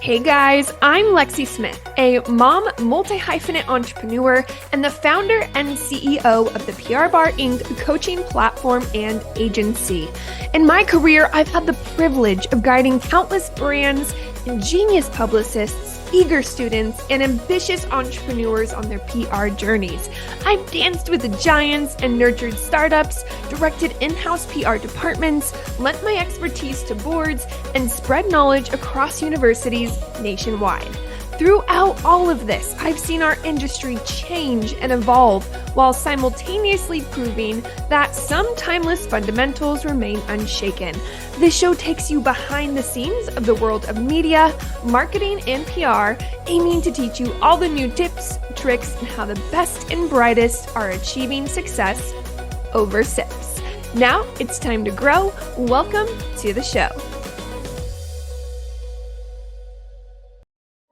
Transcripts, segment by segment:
Hey guys, I'm Lexie Smith, a mom, multi-hyphenate entrepreneur, and the founder and CEO of the PR Bar Inc. coaching platform and agency. In my career, I've had the privilege of guiding countless brands, ingenious publicists, eager students, and ambitious entrepreneurs on their PR journeys. I've danced with the giants and nurtured startups, directed in-house PR departments, lent my expertise to boards, and spread knowledge across universities nationwide. Throughout all of this, I've seen our industry change and evolve while simultaneously proving that some timeless fundamentals remain unshaken. This show takes you behind the scenes of the world of media, marketing, and PR, aiming to teach you all the new tips, tricks, and how the best and brightest are achieving success over SIPs. Now it's time to grow. Welcome to the show.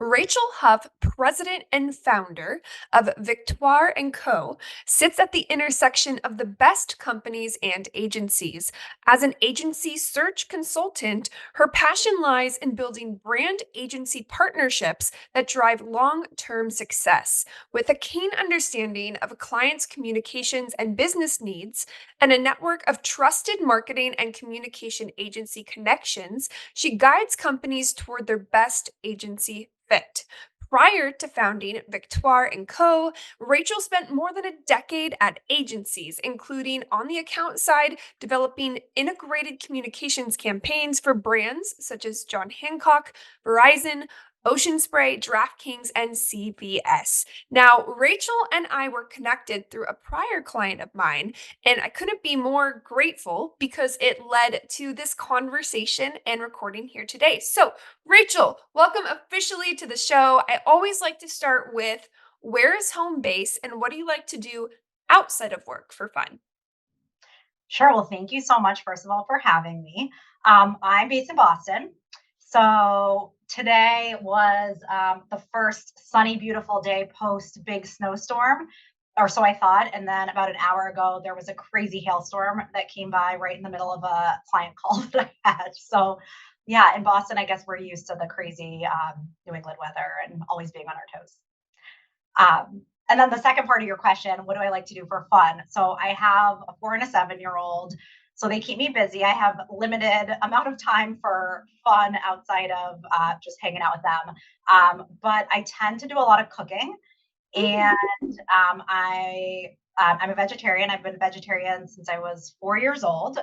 Rachel Huff, president and founder of Victoire Co, sits at the intersection of the best companies and agencies. As an agency search consultant, her passion lies in building brand agency partnerships that drive long-term success. With a keen understanding of a client's communications and business needs and a network of trusted marketing and communication agency connections, she guides companies toward their best agency fit. Prior to founding Victoire Co., Rachel spent more than a decade at agencies, including on the account side, developing integrated communications campaigns for brands such as John Hancock, Verizon, Ocean Spray, DraftKings, and CVS. Now, Rachel and I were connected through a prior client of mine, and I couldn't be more grateful because it led to this conversation and recording here today. So, Rachel, welcome officially to the show. I always like to start with where is home base and what do you like to do outside of work for fun? Sure. Well, thank you so much, first of all, for having me. I'm based in Boston. So today was the first sunny, beautiful day post big snowstorm, or so I thought. And then about an hour ago, there was a crazy hailstorm that came by right in the middle of a client call that I had. So, yeah, in Boston, I guess we're used to the crazy New England weather and always being on our toes. And then the second part of your question, what do I like to do for fun? So I have a 4 and a 7-year old. So they keep me busy. I have limited amount of time for fun outside of just hanging out with them. But I tend to do a lot of cooking, and I'm a vegetarian. I've been a vegetarian since I was 4 years old.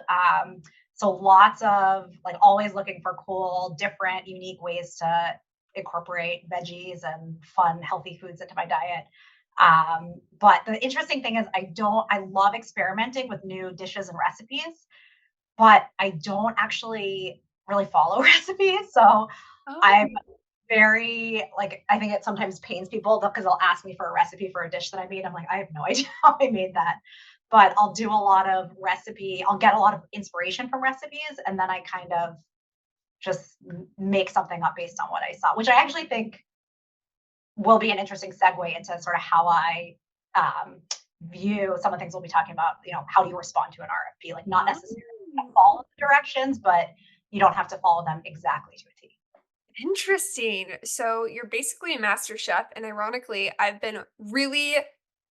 So lots of like always looking for cool, different, unique ways to incorporate veggies and fun, healthy foods into my diet. But the interesting thing is I love experimenting with new dishes and recipes, but I don't actually really follow recipes. So I'm Oh, very like, I think it sometimes pains people because they'll ask me for a recipe for a dish that I made. I'm like, I have no idea how I made that. But I'll get a lot of inspiration from recipes, and then I kind of just make something up based on what I saw, which I actually think will be an interesting segue into sort of how I view some of the things we'll be talking about. How do you respond to an RFP? Like, not necessarily oh. follow the directions, but you don't have to follow them exactly to a T. Interesting. So you're basically a master chef, and ironically, I've been really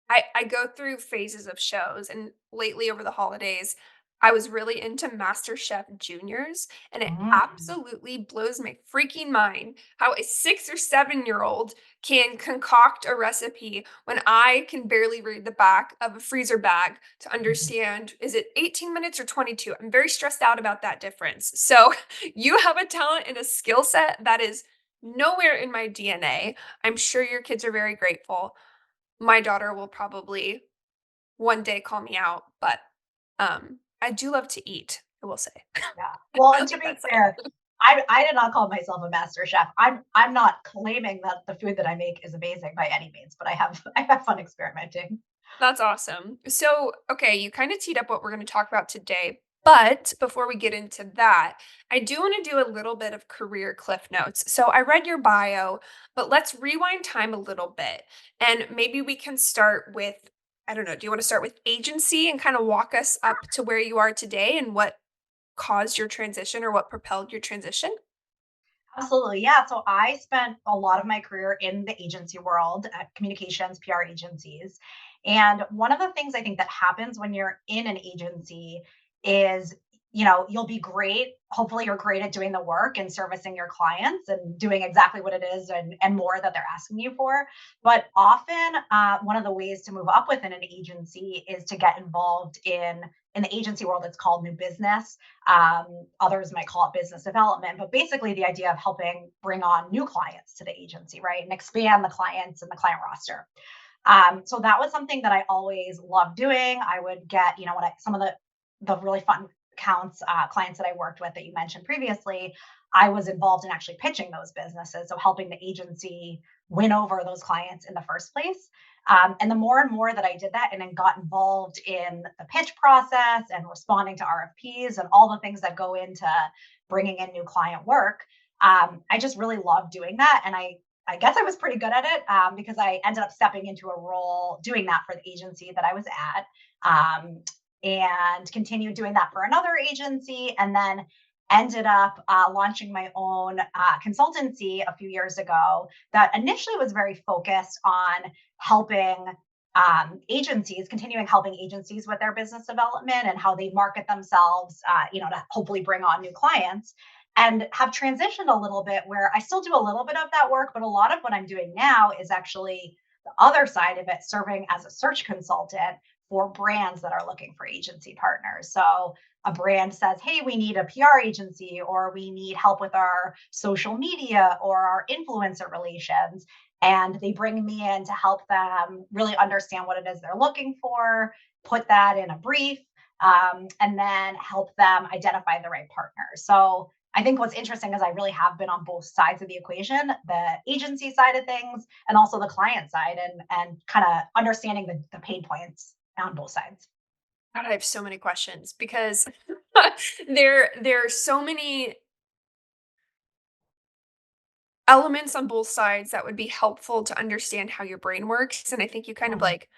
I go through phases of shows, and lately over the holidays, I was really into Master Chef Juniors, and it Mm. absolutely blows my freaking mind how a 6 or 7-year-old can concoct a recipe when I can barely read the back of a freezer bag to understand, is it 18 minutes or 22? I'm very stressed out about that difference. So you have a talent and a skill set that is nowhere in my DNA. I'm sure your kids are very grateful. My daughter will probably one day call me out, but, I do love to eat, I will say. Yeah. Well, I'll and to get be that said. fair, I did not call myself a master chef. I'm not claiming that the food that I make is amazing by any means, but I have fun experimenting. That's awesome. So, okay, you kinda teed up what we're gonna talk about today, but before we get into that, I do wanna do a little bit of career cliff notes. So I read your bio, but let's rewind time a little bit, and maybe we can start with I don't know, do you wanna start with agency and kinda walk us up to where you are today and what caused your transition or what propelled your transition? Absolutely. Yeah. So I spent a lot of my career in the agency world at communications, PR agencies. And one of the things I think that happens when you're in an agency is, you'll be great. Hopefully, you're great at doing the work and servicing your clients and doing exactly what it is and more that they're asking you for. But often, one of the ways to move up within an agency is to get involved in the agency world, it's called new business. Others might call it business development, but basically the idea of helping bring on new clients to the agency, right? And expand the clients and the client roster. So that was something that I always loved doing. I would get, some of the really fun accounts, clients that I worked with that you mentioned previously, I was involved in actually pitching those businesses. So helping the agency win over those clients in the first place. And the more and more that I did that and then got involved in the pitch process and responding to RFPs and all the things that go into bringing in new client work, I just really loved doing that. And I guess I was pretty good at it because I ended up stepping into a role doing that for the agency that I was at, and continued doing that for another agency. And then ended up launching my own consultancy a few years ago that initially was very focused on helping agencies, continuing helping agencies with their business development and how they market themselves, to hopefully bring on new clients. And have transitioned a little bit where I still do a little bit of that work, but a lot of what I'm doing now is actually the other side of it, serving as a search consultant for brands that are looking for agency partners. So a brand says, hey, we need a PR agency, or we need help with our social media or our influencer relations. And they bring me in to help them really understand what it is they're looking for, put that in a brief, and then help them identify the right partners. So I think what's interesting is I really have been on both sides of the equation, the agency side of things and also the client side, and kind of understanding the pain points on both sides. God, I have so many questions because there are so many elements on both sides that would be helpful to understand how your brain works. And I think you kind of Mhm. like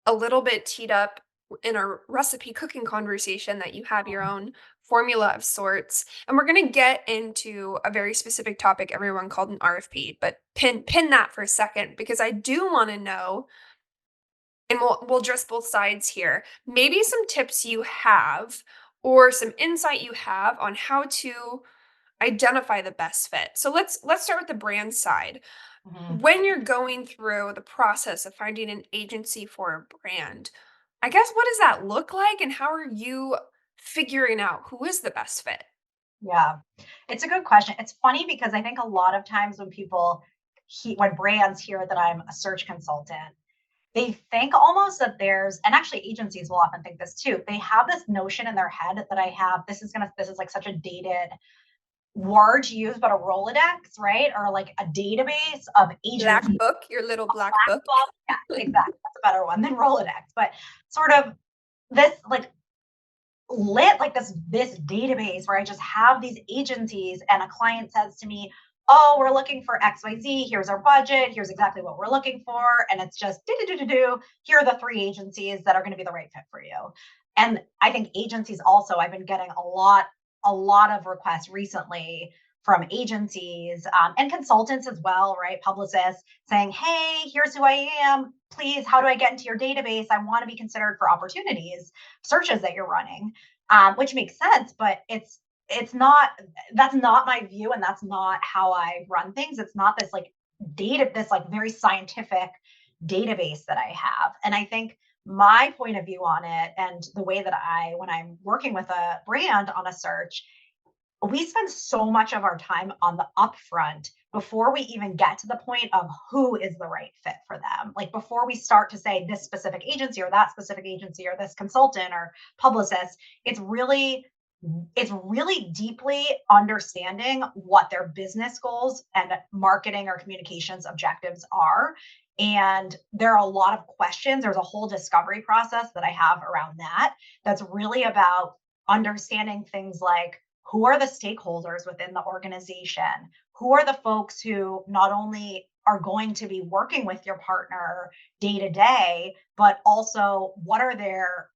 a little bit teed up in a recipe cooking conversation that you have your Mhm. own formula of sorts. And we're going to get into a very specific topic everyone called an RFP, but pin that for a second because I do want to know, and we'll address both sides here. Maybe some tips you have or some insight you have on how to identify the best fit. So let's start with the brand side. Mhm. When you're going through the process of finding an agency for a brand, I guess what does that look like and how are you figuring out who is the best fit? Yeah, it's a good question. It's funny because I think a lot of times when brands hear that I'm a search consultant, they think almost that and actually agencies will often think this too. They have this notion in their head that this is like such a dated word to use, but a Rolodex, right? Or like a database of Black agencies. book, your little black book. Well, yeah, exactly. That's a better one than Rolodex. But sort of this like lit like this database where I just have these agencies and a client says to me, "Oh, we're looking for XYZ. Here's our budget. Here's exactly what we're looking for." And it's just do do do do do. Here are the three agencies that are going to be the right fit for you. And I think agencies also, I've been getting a lot of requests recently from agencies and consultants as well, right? Publicists saying, "Hey, here's who I am. Please, how do I get into your database? I want to be considered for opportunities, searches that you're running," which makes sense, but it's not that's not my view, and that's not how I run things. It's not this like very scientific database that I have. And I think my point of view on it and the way that when I'm working with a brand on a search, we spend so much of our time on the upfront before we even get to the point of who is the right fit for them. Like before we start to say this specific agency or that specific agency or this consultant or publicist, it's really it's really deeply understanding what their business goals and marketing or communications objectives are. And there are a lot of questions. There's a whole discovery process that I have around that that's really about understanding things like who are the stakeholders within the organization? Who are the folks who not only are going to be working with your partner day to day, but also what are their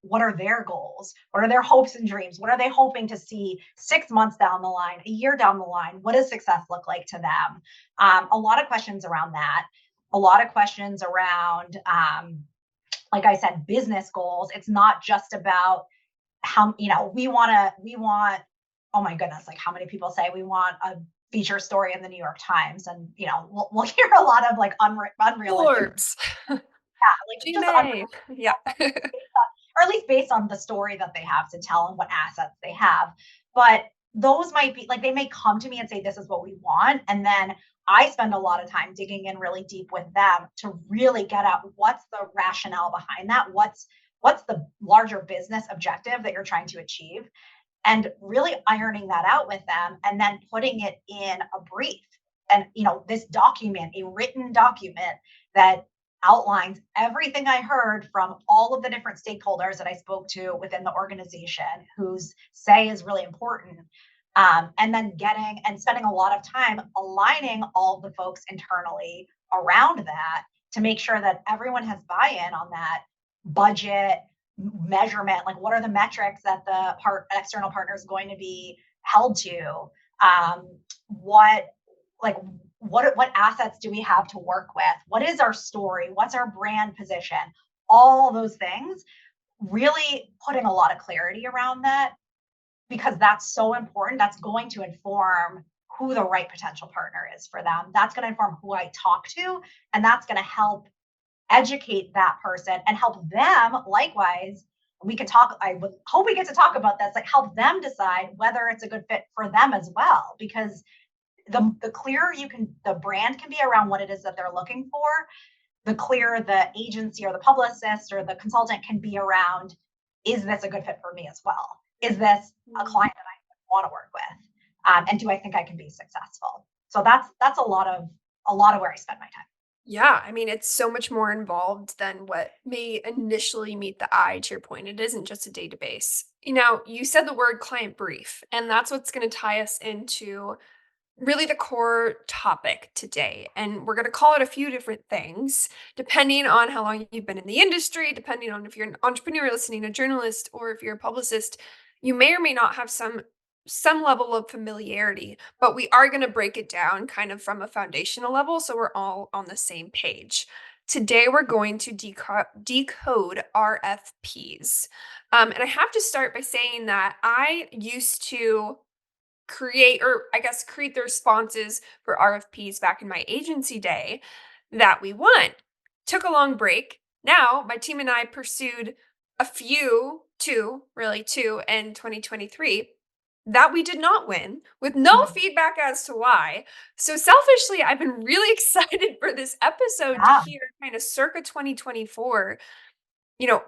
goals? What are their hopes and dreams? What are they hoping to see 6 months down the line, a year down the line? What does success look like to them? A lot of questions around that. A lot of questions around, like I said, business goals. It's not just about how, we want, oh my goodness, like how many people say we want a feature story in the New York Times, and we'll hear a lot of like unrealistic, Forbes, like just GMA. Yeah. based on, or at least based on the story that they have to tell and what assets they have. But those might be like, they may come to me and say, this is what we want. And then I spend a lot of time digging in really deep with them to really get at what's the rationale behind that. What's the larger business objective that you're trying to achieve, and really ironing that out with them, and then putting it in a brief, and this document, a written document that outlines everything I heard from all of the different stakeholders that I spoke to within the organization, whose say is really important. And then getting and spending a lot of time aligning all of the folks internally around that to make sure that everyone has buy-in on that budget measurement. Like, what are the metrics that the external partner is going to be held to? What like what assets do we have to work with? What is our story? What's our brand position? All those things, really putting a lot of clarity around that, because that's so important. That's going to inform who the right potential partner is for them. That's going to inform who I talk to, and that's going to help educate that person and help them likewise. We can talk, I would hope we get to talk about this, like help them decide whether it's a good fit for them as well. Because the clearer the brand can be around what it is that they're looking for, the clearer the agency or the publicist or the consultant can be around, is this a good fit for me as well? Is this a client that I want to work with? And do I think I can be successful? So that's a lot of where I spend my time. Yeah, I mean, it's so much more involved than what may initially meet the eye, to your point. It isn't just a database. You said the word client brief, and that's what's going to tie us into really the core topic today. And we're going to call it a few different things, depending on how long you've been in the industry, depending on if you're an entrepreneur listening, a journalist, or if you're a publicist. You may or may not have some level of familiarity, but we are going to break it down kind of from a foundational level so we're all on the same page. Today, we're going to decode RFPs. And I have to start by saying that I used to create the responses for RFPs back in my agency day that we won. Took a long break. Now, my team and I pursued really two in 2023 that we did not win with no Mhm. feedback as to why. So selfishly, I've been really excited for this episode to Yeah. hear kind of circa 2024,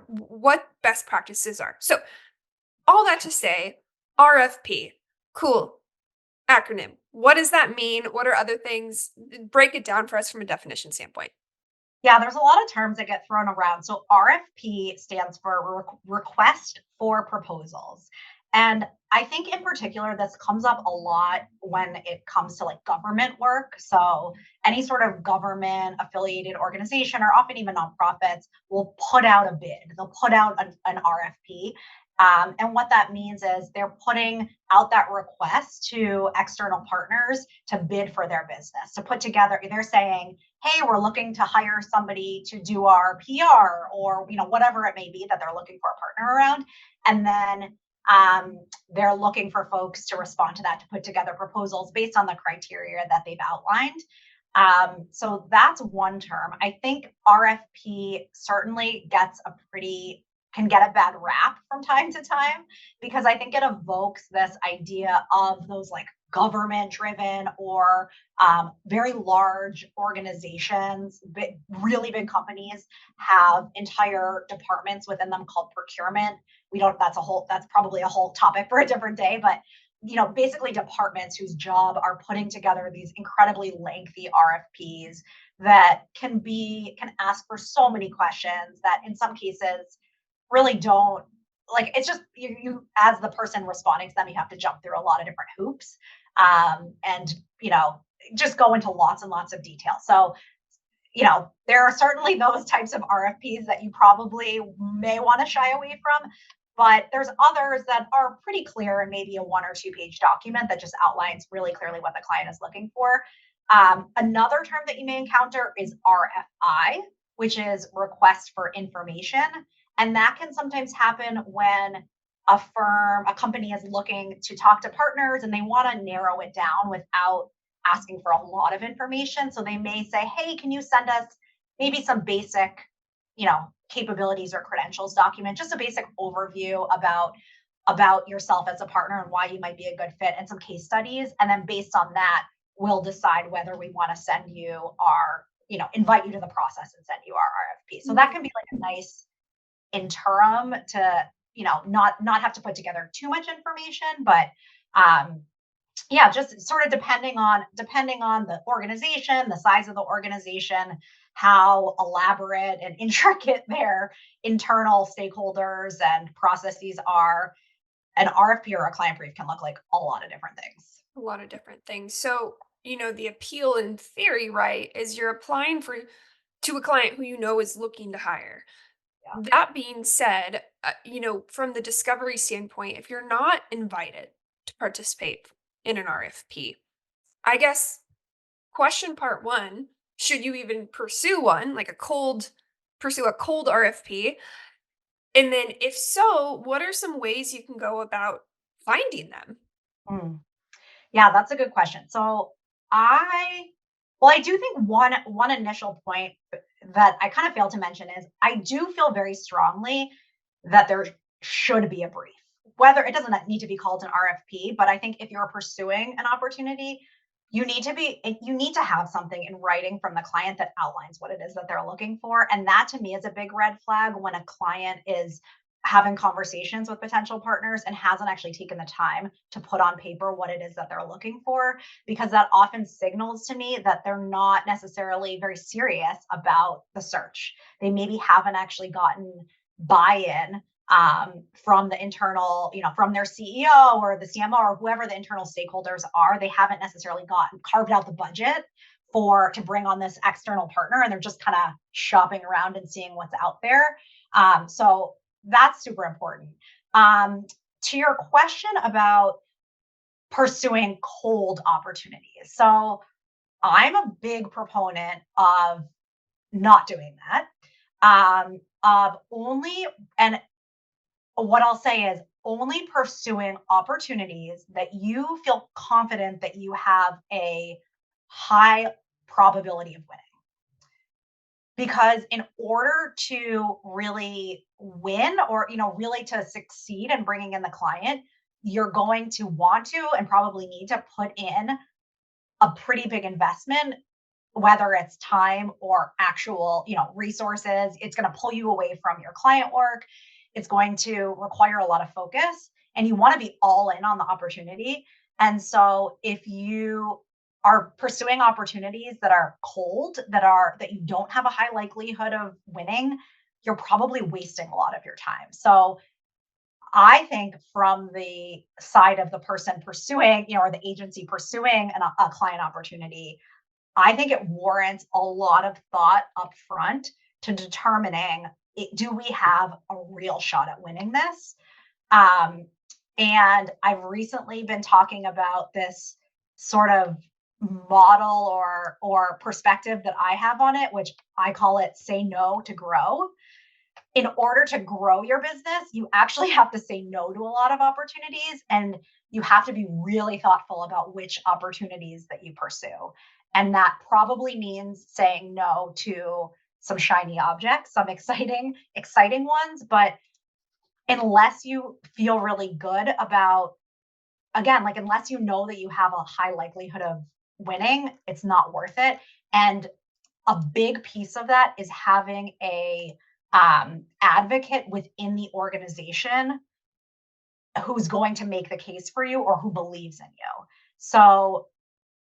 what best practices are. So, all that to say, RFP, cool acronym. What does that mean? What are other things? Break it down for us from a definition standpoint. Yeah, there's a lot of terms that get thrown around. So RFP stands for request for proposals. And I think in particular, this comes up a lot when it comes to like government work. So any sort of government affiliated organization, or often even nonprofits, will put out a bid. They'll put out an RFP. And what that means is they're putting out that request to external partners to bid for their business, to put together, they're saying, hey, we're looking to hire somebody to do our PR, or whatever it may be that they're looking for a partner around. And then they're looking for folks to respond to that, to put together proposals based on the criteria that they've outlined. So that's one term. I think RFP certainly can get a bad rap from time to time, because I think it evokes this idea of those like government driven or very large organizations. Really big companies have entire departments within them called procurement. We don't, that's probably a whole topic for a different day, but basically departments whose job are putting together these incredibly lengthy RFPs that can ask for so many questions that in some cases really don't, like, it's just you as the person responding to them, you have to jump through a lot of different hoops. And just go into lots and lots of detail. So, there are certainly those types of RFPs that you probably may want to shy away from, but there's others that are pretty clear and maybe a 1 or 2 page document that just outlines really clearly what the client is looking for. Another term that you may encounter is RFI, which is request for information. And that can sometimes happen when a company is looking to talk to partners and they want to narrow it down without asking for a lot of information. So they may say, hey, can you send us maybe some basic, capabilities or credentials document, just a basic overview about yourself as a partner and why you might be a good fit and some case studies. And then based on that, we'll decide whether we want to send you our, invite you to the process and send you our RFP. So that can be like a nice interim to, not have to put together too much information, but yeah, just sort of depending on the organization, the size of the organization, how elaborate and intricate their internal stakeholders and processes are, an RFP or a client brief can look like a lot of different things. A lot of different things. So, the appeal in theory, right, is you're applying for to a client who you know is looking to hire. Yeah. That being said, from the discovery standpoint, if you're not invited to participate in an RFP, I guess question part one, should you even pursue one, like pursue a cold RFP? And then if so, what are some ways you can go about finding them? Mm. Yeah, that's a good question. So I, well, I do think one initial point that I kind of failed to mention is I do feel very strongly that there should be a brief. Whether it doesn't need to be called an RFP, but I think if you're pursuing an opportunity, you need to have something in writing from the client that outlines what it is that they're looking for. And that to me is a big red flag when a client is having conversations with potential partners and hasn't actually taken the time to put on paper what it is that they're looking for, because that often signals to me that they're not necessarily very serious about the search. They maybe haven't actually gotten buy-in from the internal, from their CEO or the CMO or whoever the internal stakeholders are. They haven't necessarily carved out the budget to bring on this external partner, and they're just kind of shopping around and seeing what's out there. So that's super important. To your question about pursuing cold opportunities. So I'm a big proponent of not doing that. Of only, and what I'll say is only pursuing opportunities that you feel confident that you have a high probability of winning. Because in order to really win or really to succeed in bringing in the client, you're going to want to and probably need to put in a pretty big investment, whether it's time or actual resources. It's going to pull you away from your client work. It's going to require a lot of focus, and you want to be all in on the opportunity. And so if you are pursuing opportunities that are cold, that you don't have a high likelihood of winning, you're probably wasting a lot of your time. So I think from the side of the person pursuing, or the agency pursuing a client opportunity, I think it warrants a lot of thought up front to determining, do we have a real shot at winning this? And I've recently been talking about this sort of model or perspective that I have on it, which I call it say no to grow. In order to grow your business, you actually have to say no to a lot of opportunities, and you have to be really thoughtful about which opportunities that you pursue. And that probably means saying no to some shiny objects, some exciting ones. But unless you feel really good about, again, like unless you know that you have a high likelihood of winning, it's not worth it. And a big piece of that is having a advocate within the organization who's going to make the case for you or who believes in you. So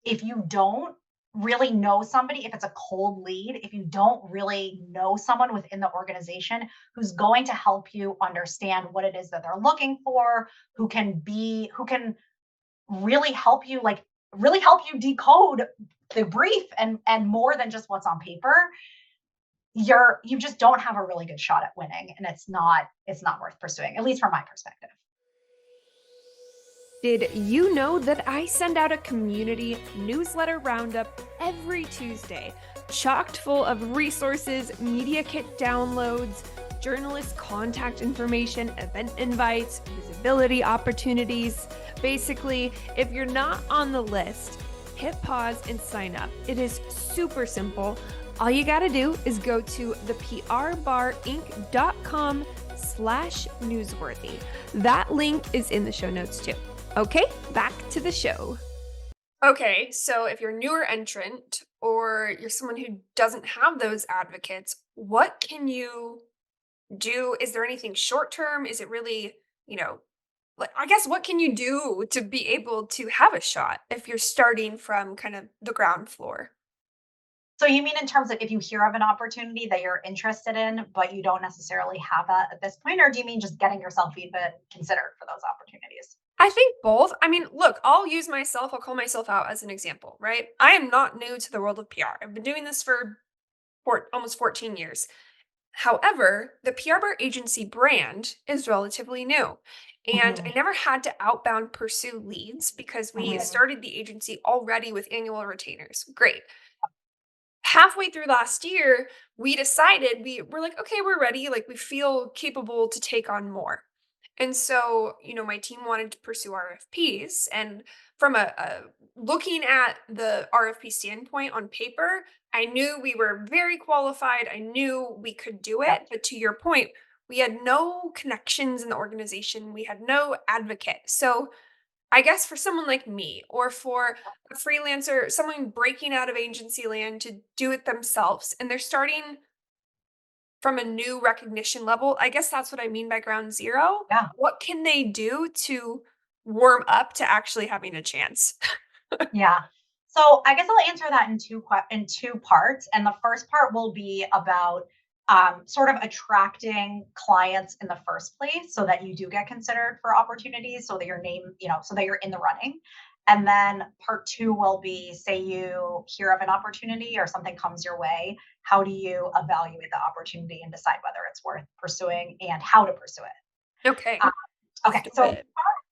if you don't really know somebody, if it's a cold lead, if you don't really know someone within the organization who's going to help you understand what it is that they're looking for, who can really help you like really help you decode the brief and more than just what's on paper, you just don't have a really good shot at winning, and it's not worth pursuing, at least from my perspective. Did you know that I send out a community newsletter roundup every Tuesday, chocked full of resources, media kit downloads, journalist contact information, event invites, visibility opportunities? Basically, if you're not on the list, hit pause and sign up. It is super simple. All you gotta do is go to theprbarinc.com/newsworthy. That link is in the show notes too. Okay, back to the show. Okay, so if you're a newer entrant or you're someone who doesn't have those advocates, what can you do? Is there anything short term? Is it really, you know, like, I guess what can you do to be able to have a shot if you're starting from kind of the ground floor? So you mean in terms of if you hear of an opportunity that you're interested in, but you don't necessarily have that at this point, or do you mean just getting yourself even considered for those opportunities? I think both. I mean, look, I'll call myself out as an example, right? I am not new to the world of PR. I've been doing this for almost 14 years. However, the PR bar agency brand is relatively new. And I Mhm, never had to outbound pursue leads because we mhm. started the agency already with annual retainers. Great. Halfway through last year, we decided we're like, okay, we're ready. Like, we feel capable to take on more. And so, my team wanted to pursue RFPs. And from a looking at the RFP standpoint on paper, I knew we were very qualified. I knew we could do Yep, it. But to your point, we had no connections in the organization. We had no advocate. So I guess for someone like me or for a freelancer, someone breaking out of agency land to do it themselves and they're starting from a new recognition level, I guess that's what I mean by ground zero. yeah. What can they do to warm up to actually having a chance? Yeah. So I guess I'll answer that in two parts, and the first part will be about sort of attracting clients in the first place, so that you do get considered for opportunities, so that your name, so that you're in the running. And then part two will be, say you hear of an opportunity or something comes your way, how do you evaluate the opportunity and decide whether it's worth pursuing and how to pursue it? Okay, let's Okay, do so it.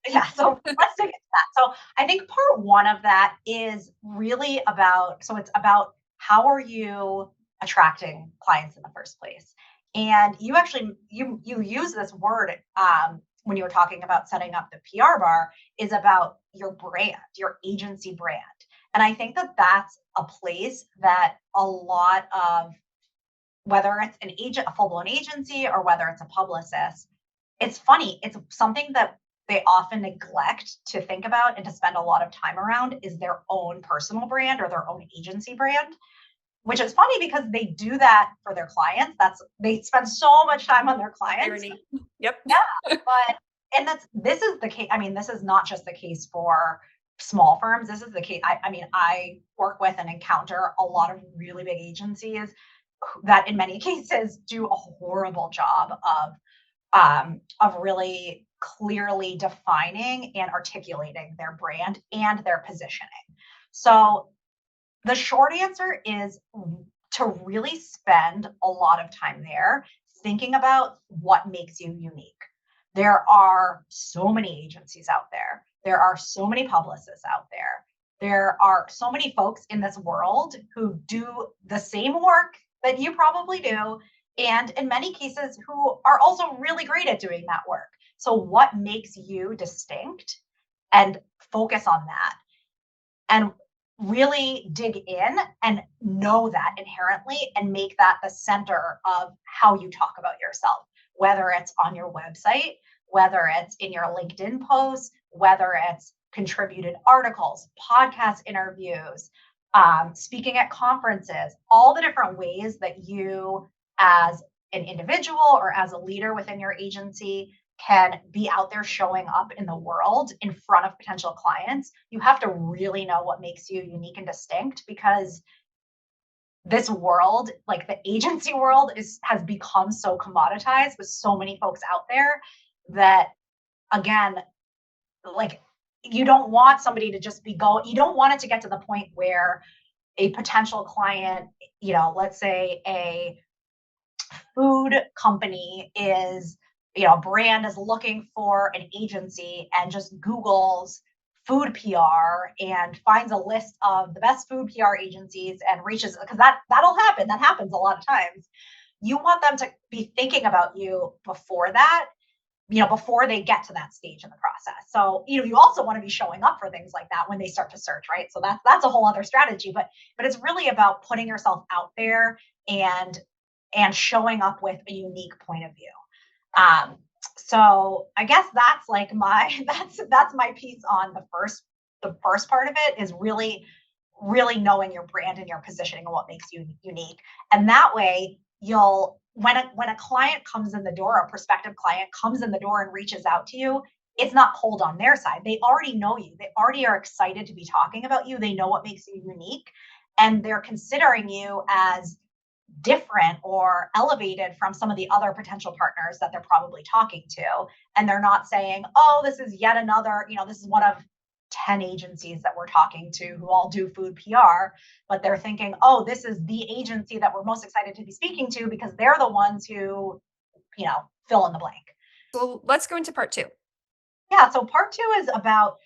yeah, so let's dig into that. So I think part one of that is really about, so it's about how are you attracting clients in the first place? And you actually you use this word when you were talking about setting up the PR bar, is about your brand, your agency brand. And I think that that's a place that a lot of, whether it's an agent, a full blown agency, or whether it's a publicist, it's funny, it's something that they often neglect to think about and to spend a lot of time around, is their own personal brand or their own agency brand, which is funny because they do that for their clients. They spend so much time on their clients. Irony. Yep. Yeah, but and this is the case. I mean, this is not just the case for small firms. This is the case. I mean, I work with and encounter a lot of really big agencies that in many cases do a horrible job of really clearly defining and articulating their brand and their positioning. So the short answer is to really spend a lot of time there thinking about what makes you unique. There are so many agencies out there. There are so many publicists out there. There are so many folks in this world who do the same work that you probably do, and in many cases, who are also really great at doing that work. So, what makes you distinct? And focus on that. And really dig in and know that inherently and make that the center of how you talk about yourself, whether it's on your website, whether it's in your LinkedIn posts, whether it's contributed articles, podcast interviews, speaking at conferences, all the different ways that you, as an individual or as a leader within your agency, can be out there showing up in the world in front of potential clients. You have to really know what makes you unique and distinct, because this world, like the agency world, has become so commoditized with so many folks out there that, again, like you don't want somebody to just you don't want it to get to the point where a potential client, let's say a food company is, a brand is looking for an agency and just Googles food PR and finds a list of the best food PR agencies and reaches, because that'll happen. That happens a lot of times. You want them to be thinking about you before that, before they get to that stage in the process. So, you also want to be showing up for things like that when they start to search, right? So that's a whole other strategy, but it's really about putting yourself out there and showing up with a unique point of view. So I guess that's like that's my piece on the first part of it, is really knowing your brand and your positioning and what makes you unique. And that way you'll, when a client comes in the door, a prospective client comes in the door and reaches out to you, it's not cold on their side. They already know you. They already are excited to be talking about you. They know what makes you unique, and they're considering you as different or elevated from some of the other potential partners that they're probably talking to. And they're not saying, oh, this is yet another, this is one of 10 agencies that we're talking to who all do food PR, but they're thinking, oh, this is the agency that we're most excited to be speaking to because they're the ones who, fill in the blank. So let's go into part two. Yeah. So part two is about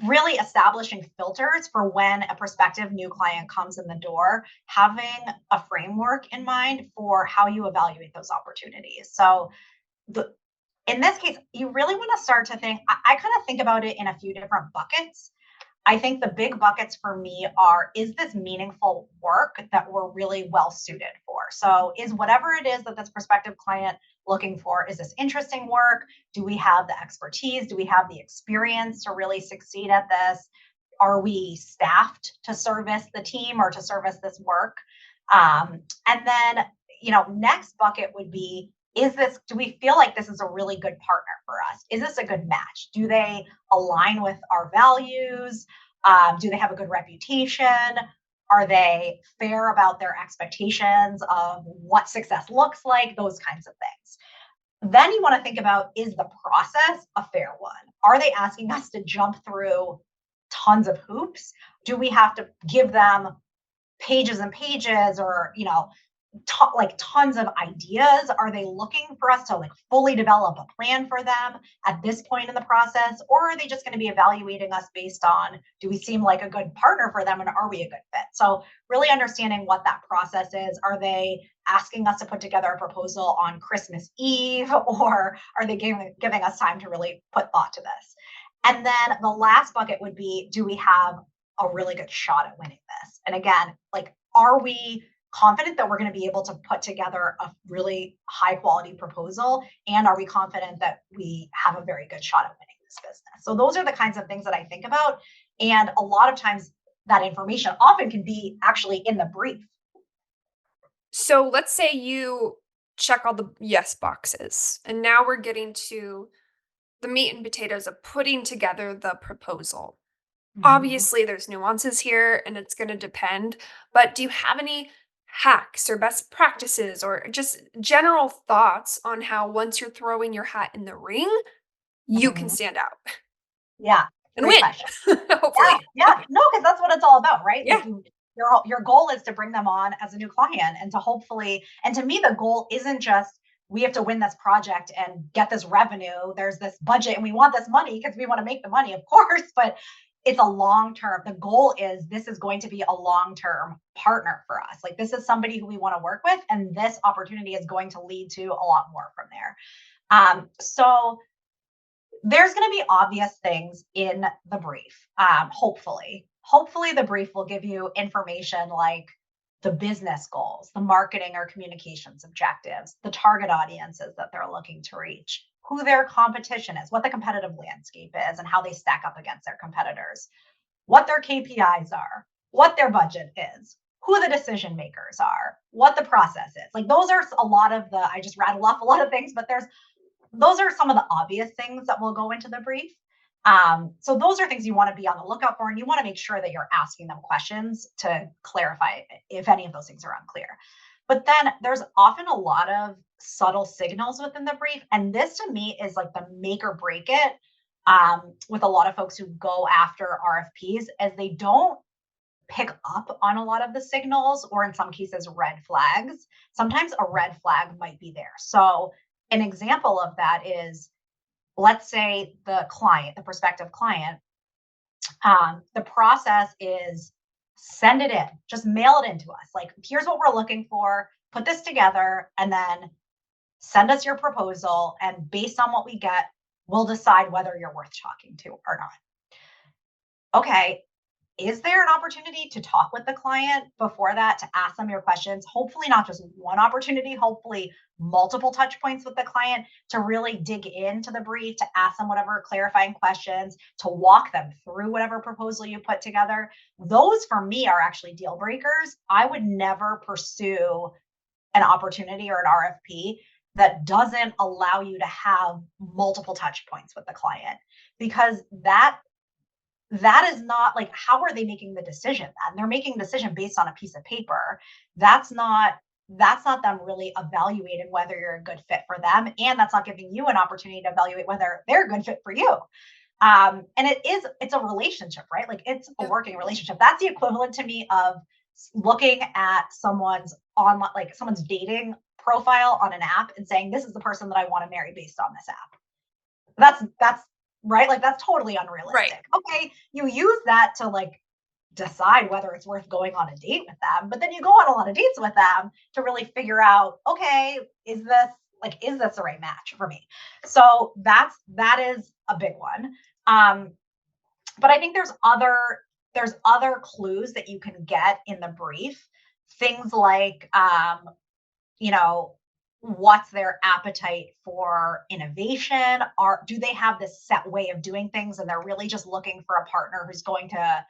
really establishing filters for when a prospective new client comes in the door, having a framework in mind for how you evaluate those opportunities. So in this case, you really want to start to think, I kind of think about it in a few different buckets. I think the big buckets for me are, is this meaningful work that we're really well suited for? So is whatever it is that this prospective client looking for, is this interesting work? Do we have the expertise? Do we have the experience to really succeed at this? Are we staffed to service the team or to service this work? And then, next bucket would be, do we feel like this is a really good partner for us? Is this a good match? Do they align with our values? Do they have a good reputation? Are they fair about their expectations of what success looks like? Those kinds of things. Then you want to think about, is the process a fair one? Are they asking us to jump through tons of hoops? Do we have to give them pages and pages, or tons of ideas? Are they looking for us to fully develop a plan for them at this point in the process? Or are they just going to be evaluating us based on, do we seem like a good partner for them and are we a good fit? So really understanding what that process is. Are they asking us to put together a proposal on Christmas Eve, or are they giving us time to really put thought to this? And then the last bucket would be, do we have a really good shot at winning this? And again, are we confident that we're going to be able to put together a really high quality proposal? And are we confident that we have a very good shot at winning this business? So those are the kinds of things that I think about. And a lot of times that information often can be actually in the brief. So let's say you check all the yes boxes, and now we're getting to the meat and potatoes of putting together the proposal. Mhm. Obviously, there's nuances here and it's going to depend, but do you have any hacks or best practices or just general thoughts on how, once you're throwing your hat in the ring, you can Mhm. stand out Yeah, and great win? question. Yeah, Hopefully. yeah. No, because that's what it's all about, right? Yeah. Your goal is to bring them on as a new client, and to hopefully, and to me, the goal isn't just, we have to win this project and get this revenue. There's this budget and we want this money because we want to make the money, of course, but it's a long term. The goal is, this is going to be a long term partner for us. This is somebody who we want to work with, and this opportunity is going to lead to a lot more from there. So there's going to be obvious things in the brief. Hopefully the brief will give you information like the business goals, the marketing or communications objectives, the target audiences that they're looking to reach, who their competition is, what the competitive landscape is, and how they stack up against their competitors, what their KPIs are, what their budget is, who the decision makers are, what the process is. Those are a lot of I just rattled off a lot of things, but those are some of the obvious things that will go into the brief. So those are things you want to be on the lookout for, and you want to make sure that you're asking them questions to clarify if any of those things are unclear. But then there's often a lot of subtle signals within the brief, and this to me is the make or break it with a lot of folks who go after RFPs, as they don't pick up on a lot of the signals, or in some cases, red flags. Sometimes a red flag might be there. So, an example of that is, let's say the client, the prospective client, the process is send it in, just mail it in to us. Like, here's what we're looking for, put this together, and then send us your proposal. And based on what we get, we'll decide whether you're worth talking to or not. Okay, is there an opportunity to talk with the client before that, to ask them your questions? Hopefully not just one opportunity, hopefully multiple touch points with the client, to really dig into the brief, to ask them whatever clarifying questions, to walk them through whatever proposal you put together. Those for me are actually deal breakers. I would never pursue an opportunity or an RFP that doesn't allow you to have multiple touch points with the client, because that is not, like, how are they making the decision then? They're making a decision based on a piece of paper. That's not them really evaluating whether you're a good fit for them, and that's not giving you an opportunity to evaluate whether they're a good fit for you. And it's a relationship, right? Like, it's a Yeah. working relationship. That's the equivalent to me of looking at someone's online, like someone's dating profile on an app, and saying, this is the person that I want to marry based on this app. That's right. Like, that's totally Right. unrealistic. Okay, you use that to, like, decide whether it's worth going on a date with them, but then you go on a lot of dates with them to really figure out, okay, is this the right match for me? So that is a big one. Um, but I think there's other clues that you can get in the brief. Things like, you know, what's their appetite for innovation? Do they have this set way of doing things, and they're really just looking for a partner who's going to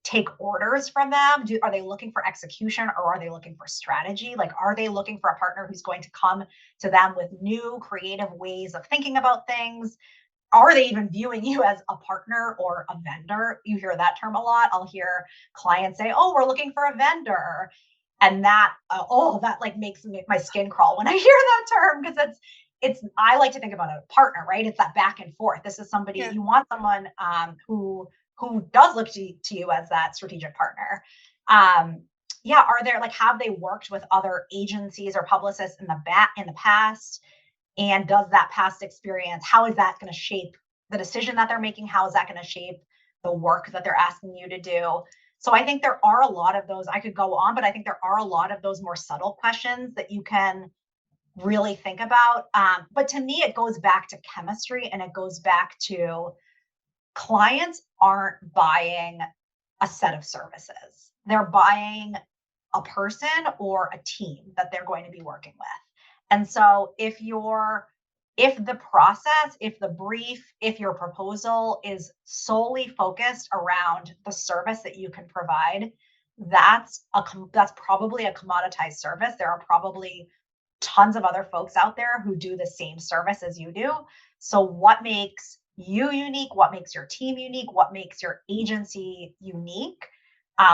take orders from them? Are they looking for execution, or are they looking for strategy? Like, are they looking for a partner who's going to come to them with new creative ways of thinking about things? Are they even viewing you as a partner or a vendor? You hear that term a lot. I'll hear clients say, "Oh, we're looking for a vendor." And that like makes my skin crawl when I hear that term, because I like to think about a partner, right? It's that back and forth. This is somebody, Yeah. you want someone who does look to you as that strategic partner. Yeah, are there, like, have they worked with other agencies or publicists in the past? And does that past experience, how is that going to shape the decision that they're making? How is that going to shape the work that they're asking you to do? So I think there are a lot of those. I could go on, but I think there are a lot of those more subtle questions that you can really think about. But to me, it goes back to chemistry, and it goes back to, clients aren't buying a set of services. They're buying a person or a team that they're going to be working with. And so if the process, if the brief, if your proposal is solely focused around the service that you can provide, that's probably a commoditized service. There are probably tons of other folks out there who do the same service as you do. So what makes you unique? What makes your team unique? What makes your agency unique?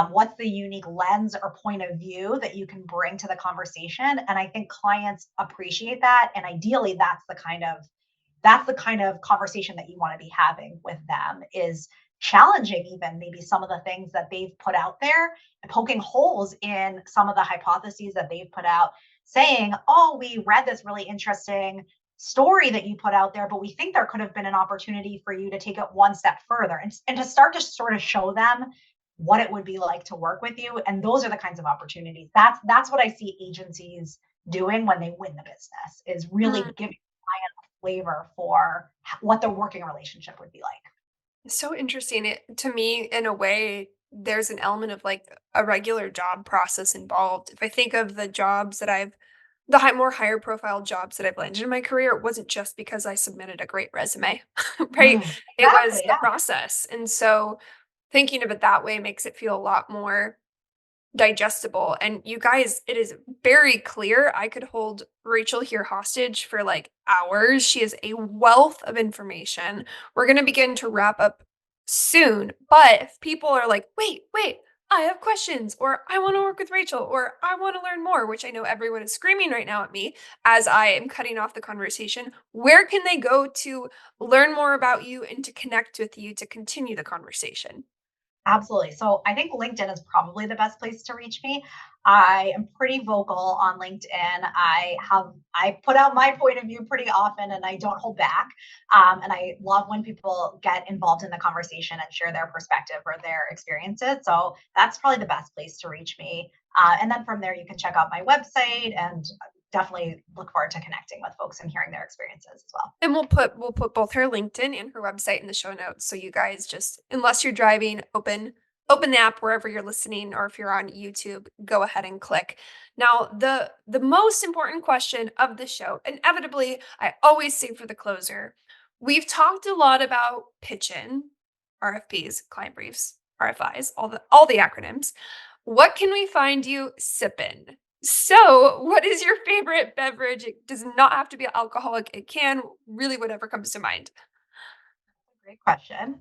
What's the unique lens or point of view that you can bring to the conversation? And I think clients appreciate that. And ideally, that's the kind of conversation that you want to be having with them, is challenging even maybe some of the things that they've put out there, and poking holes in some of the hypotheses that they've put out, saying, oh, we read this really interesting story that you put out there, but we think there could have been an opportunity for you to take it one step further, and to start to sort of show them what it would be like to work with you. And those are the kinds of opportunities. That's what I see agencies doing when they win the business, is really Mm. giving flavor for what the working relationship would be like. So interesting. To me, in a way, there's an element of like a regular job process involved. If I think of the jobs that more higher profile jobs that I've landed in my career, it wasn't just because I submitted a great resume, right? It was Exactly. the Yeah. process. And so thinking of it that way makes it feel a lot more digestible. And you guys, it is very clear. I could hold Rachel here hostage for like hours. She is a wealth of information. We're going to begin to wrap up soon. But if people are like, wait, I have questions, or I want to work with Rachel, or I want to learn more, which I know everyone is screaming right now at me as I am cutting off the conversation. Where can they go to learn more about you and to connect with you to continue the conversation? Absolutely. So I think LinkedIn is probably the best place to reach me. I am pretty vocal on LinkedIn. I put out my point of view pretty often and I don't hold back. And I love when people get involved in the conversation and share their perspective or their experiences. So that's probably the best place to reach me. And then from there, you can check out my website and definitely look forward to connecting with folks and hearing their experiences as well. And we'll put both her LinkedIn and her website in the show notes. So you guys just, unless you're driving, open the app wherever you're listening, or if you're on YouTube, go ahead and click. Now, the most important question of the show, inevitably, I always say for the closer, we've talked a lot about pitchin, RFPs, client briefs, RFIs, all the acronyms. What can we find you sipping? So, what is your favorite beverage? It does not have to be alcoholic. It can really whatever comes to mind. Great question.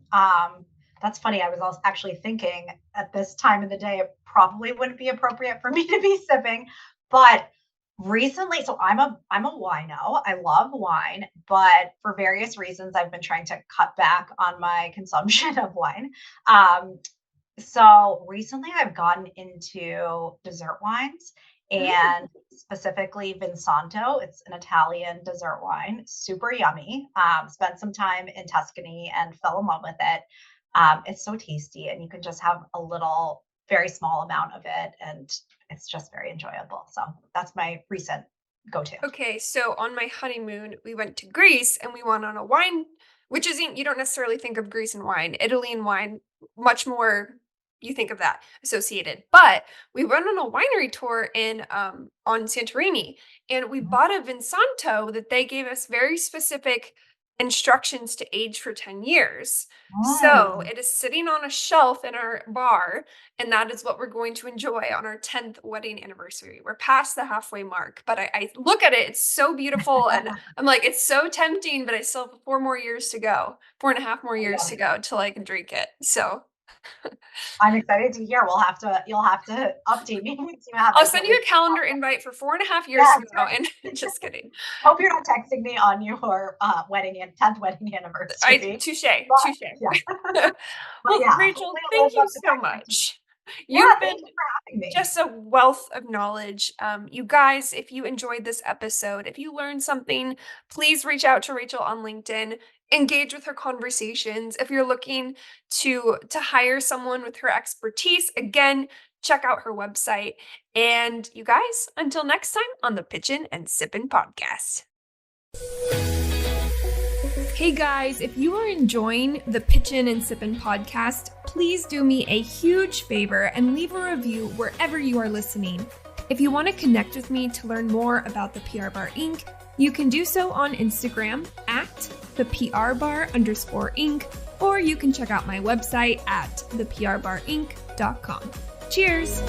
That's funny. I was also actually thinking at this time of the day, it probably wouldn't be appropriate for me to be sipping, but recently, so I'm a wino. I love wine, but for various reasons, I've been trying to cut back on my consumption of wine. Um, so recently I've gotten into dessert wines Mm. and specifically Vinsanto. It's an Italian dessert wine, super yummy. Spent some time in Tuscany and fell in love with it. It's so tasty, and you can just have a little, very small amount of it, and it's just very enjoyable. So that's my recent go-to. Okay, so on my honeymoon, we went to Greece and we went on a wine, which isn't, you don't necessarily think of Greece and wine, Italy and wine, much more you think of that associated. But we went on a winery tour in on Santorini, and we Mhm. bought a Vinsanto that they gave us very specific instructions to age for 10 years. So Mm. it is sitting on a shelf in our bar, and that is what we're going to enjoy on our 10th wedding anniversary. We're past the halfway mark, but I look at it, it's so beautiful. And I'm like, it's so tempting, but I still have 4 more years to go, 4.5 more years to Yummy. go till I can drink it. So I'm excited to hear. You'll have to update me once you have I'll it so send we you can a calendar talk. invite for 4.5 years Yes. from now. And just kidding. Hope you're not texting me on your, wedding an 10th wedding I anniversary. touche, But touche. yeah, but Well, yeah, Rachel, hopefully it thank lives you up to so expectations. much. Yeah, You've been thank you for having me. just a wealth of knowledge. You guys, if you enjoyed this episode, if you learned something, please reach out to Rachel on LinkedIn. Engage with her conversations. If you're looking to hire someone with her expertise, again, check out her website. And you guys, until next time on the Pitchin' and Sippin' podcast. Hey guys, if you are enjoying the Pitchin' and Sippin' podcast, please do me a huge favor and leave a review wherever you are listening. If you want to connect with me to learn more about the PR Bar Inc., you can do so on Instagram at the PR Bar _Inc., or you can check out my website at theprbarinc.com. Cheers!